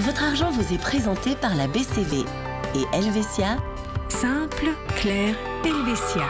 Votre argent vous est présenté par la BCV et Helvetia. Simple, clair, Helvetia.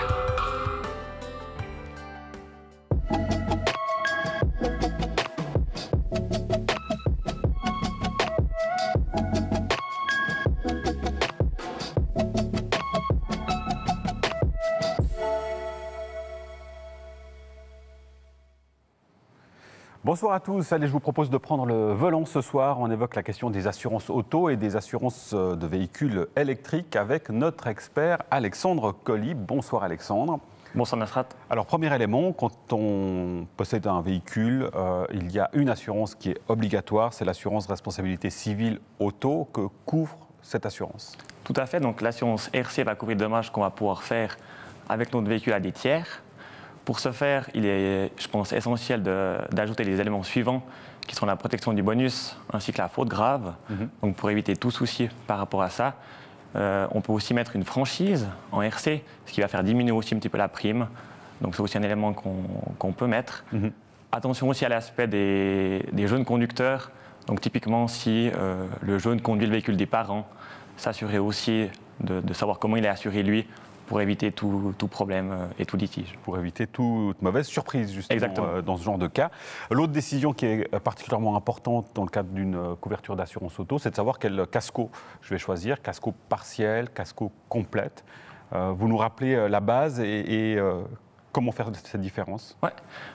Bonsoir à tous. Allez, je vous propose de prendre le volant ce soir. On évoque la question des assurances auto et des assurances de véhicules électriques avec notre expert Alexandre Colli. Bonsoir Alexandre. Bonsoir Nasrat. Alors, premier élément, quand on possède un véhicule, il y a une assurance qui est obligatoire, c'est l'assurance responsabilité civile auto. Que couvre cette assurance? Tout à fait. Donc l'assurance RC va couvrir les dommages qu'on va pouvoir faire avec notre véhicule à des tiers. Pour ce faire, il est, je pense, essentiel d'ajouter les éléments suivants, qui sont la protection du bonus ainsi que la faute grave. Donc pour éviter tout souci par rapport à ça, on peut aussi mettre une franchise en RC, ce qui va faire diminuer aussi un petit peu la prime. Donc c'est aussi un élément qu'on peut mettre. Attention aussi à l'aspect des jeunes conducteurs. Donc typiquement, si le jeune conduit le véhicule des parents, s'assurer aussi de savoir comment il est assuré lui, pour éviter tout problème et tout litige. Pour éviter toute mauvaise surprise, justement, dans ce genre de cas. L'autre décision qui est particulièrement importante dans le cadre d'une couverture d'assurance auto, c'est de savoir quel casco je vais choisir, casco partiel, casco complète. Vous nous rappelez la base et comment faire cette différence? Ouais.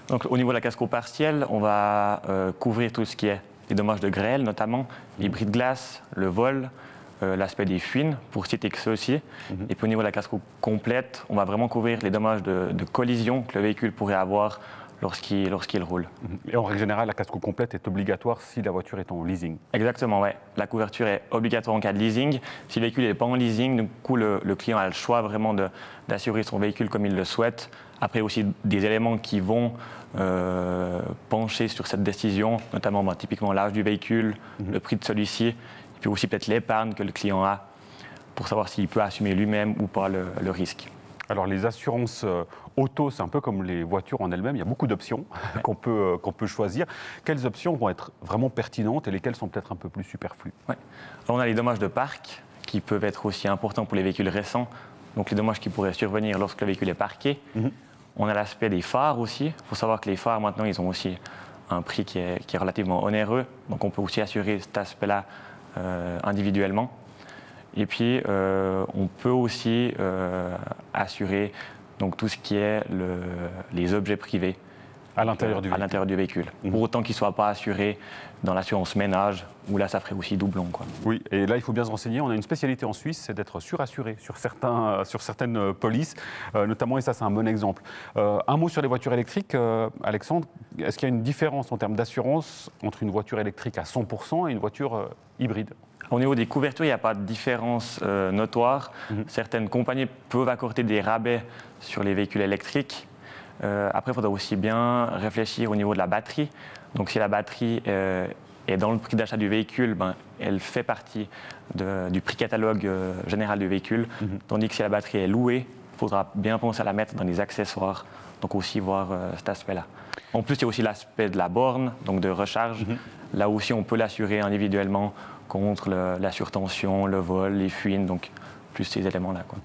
Donc, au niveau de la casco partielle, on va couvrir tout ce qui est les dommages de grêle, notamment les bris de glace, le vol, l'aspect des fuites, pour citer que ça aussi. Et puis au niveau de la casco complète, on va vraiment couvrir les dommages de collision que le véhicule pourrait avoir lorsqu'il roule. Et en règle générale, la casco complète est obligatoire si la voiture est en leasing? Exactement, oui. La couverture est obligatoire en cas de leasing. Si le véhicule n'est pas en leasing, du coup, le client a le choix vraiment d'assurer son véhicule comme il le souhaite. Après, aussi des éléments qui vont pencher sur cette décision, notamment typiquement l'âge du véhicule, le prix de celui-ci, puis aussi peut-être l'épargne que le client a pour savoir s'il peut assumer lui-même ou pas le risque. Alors les assurances auto, c'est un peu comme les voitures en elles-mêmes, il y a beaucoup d'options qu'on peut choisir. Quelles options vont être vraiment pertinentes et lesquelles sont peut-être un peu plus superflues? Alors on a les dommages de parc qui peuvent être aussi importants pour les véhicules récents, donc les dommages qui pourraient survenir lorsque le véhicule est parqué. On a l'aspect des phares aussi. Il faut savoir que les phares maintenant ils ont aussi un prix qui est relativement onéreux, donc on peut aussi assurer cet aspect-là individuellement. Et puis, on peut aussi assurer donc, tout ce qui est les objets privés à l'intérieur du véhicule. Pour autant qu'ils ne soient pas assurés dans l'assurance ménage, où là, ça ferait aussi doublon, quoi. Oui, et là, il faut bien se renseigner. On a une spécialité en Suisse, c'est d'être surassuré sur certaines polices, notamment, et ça, c'est un bon exemple. Un mot sur les voitures électriques, Alexandre. Est-ce qu'il y a une différence en termes d'assurance entre une voiture électrique à 100% et une voiture hybride? Au niveau des couvertures, il n'y a pas de différence notoire. Certaines compagnies peuvent accorder des rabais sur les véhicules électriques. Après, il faudra aussi bien réfléchir au niveau de la batterie. Donc, si la batterie est dans le prix d'achat du véhicule, elle fait partie du prix catalogue général du véhicule. Tandis que si la batterie est louée, il faudra bien penser à la mettre dans les accessoires. Donc, aussi voir cet aspect-là. En plus, il y a aussi l'aspect de la borne, donc de recharge. Là aussi, on peut l'assurer individuellement contre la surtension, le vol, les fuites, donc plus ces éléments-là, quoi.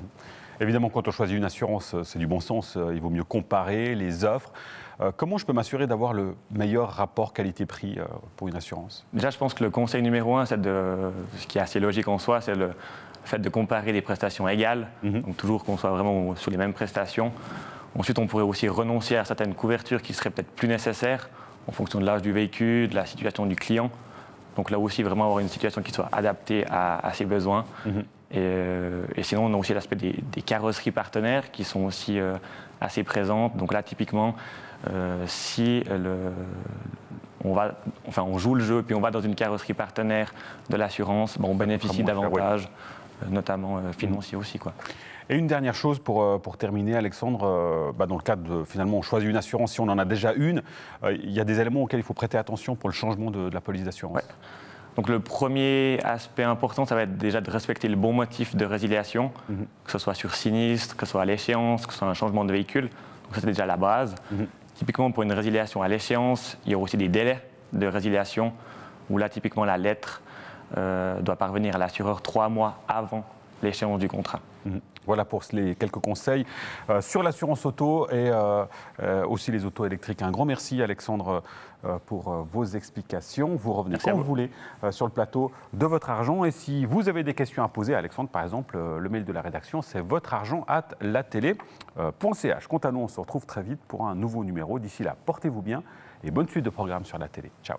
Évidemment, quand on choisit une assurance, c'est du bon sens, il vaut mieux comparer les offres. Comment je peux m'assurer d'avoir le meilleur rapport qualité-prix pour une assurance? Déjà, je pense que le conseil numéro 1, ce qui est assez logique en soi, c'est le fait de comparer des prestations égales, donc toujours qu'on soit vraiment sur les mêmes prestations. Ensuite, on pourrait aussi renoncer à certaines couvertures qui seraient peut-être plus nécessaires en fonction de l'âge du véhicule, de la situation du client. Donc là aussi, vraiment avoir une situation qui soit adaptée à ses besoins. Et sinon, on a aussi l'aspect des carrosseries partenaires qui sont aussi assez présentes. Donc là, typiquement, si on joue le jeu puis on va dans une carrosserie partenaire de l'assurance, on bénéficie davantage, notamment financiers aussi, quoi. Et une dernière chose pour terminer, Alexandre, dans le cadre de, finalement, on choisit une assurance, si on en a déjà une, il y a des éléments auxquels il faut prêter attention pour le changement de la police d'assurance. Donc le premier aspect important, ça va être déjà de respecter le bon motif de résiliation, que ce soit sur sinistre, que ce soit à l'échéance, que ce soit un changement de véhicule. Donc ça, c'est déjà la base. Typiquement, pour une résiliation à l'échéance, il y aura aussi des délais de résiliation, où là, typiquement, la lettre doit parvenir à l'assureur 3 mois avant l'échéance du contrat. Voilà pour les quelques conseils sur l'assurance auto et aussi les autos électriques. Un grand merci Alexandre pour vos explications. Vous revenez quand vous voulez sur le plateau de Votre Argent. Et si vous avez des questions à poser à Alexandre, par exemple, le mail de la rédaction, c'est votreargent@latélé.ch. Quant à nous, on se retrouve très vite pour un nouveau numéro. D'ici là, portez-vous bien et bonne suite de programmes sur la télé. Ciao.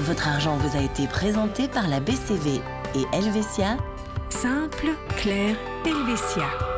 Votre argent vous a été présenté par la BCV et Helvetia. Simple, clair, Helvetia.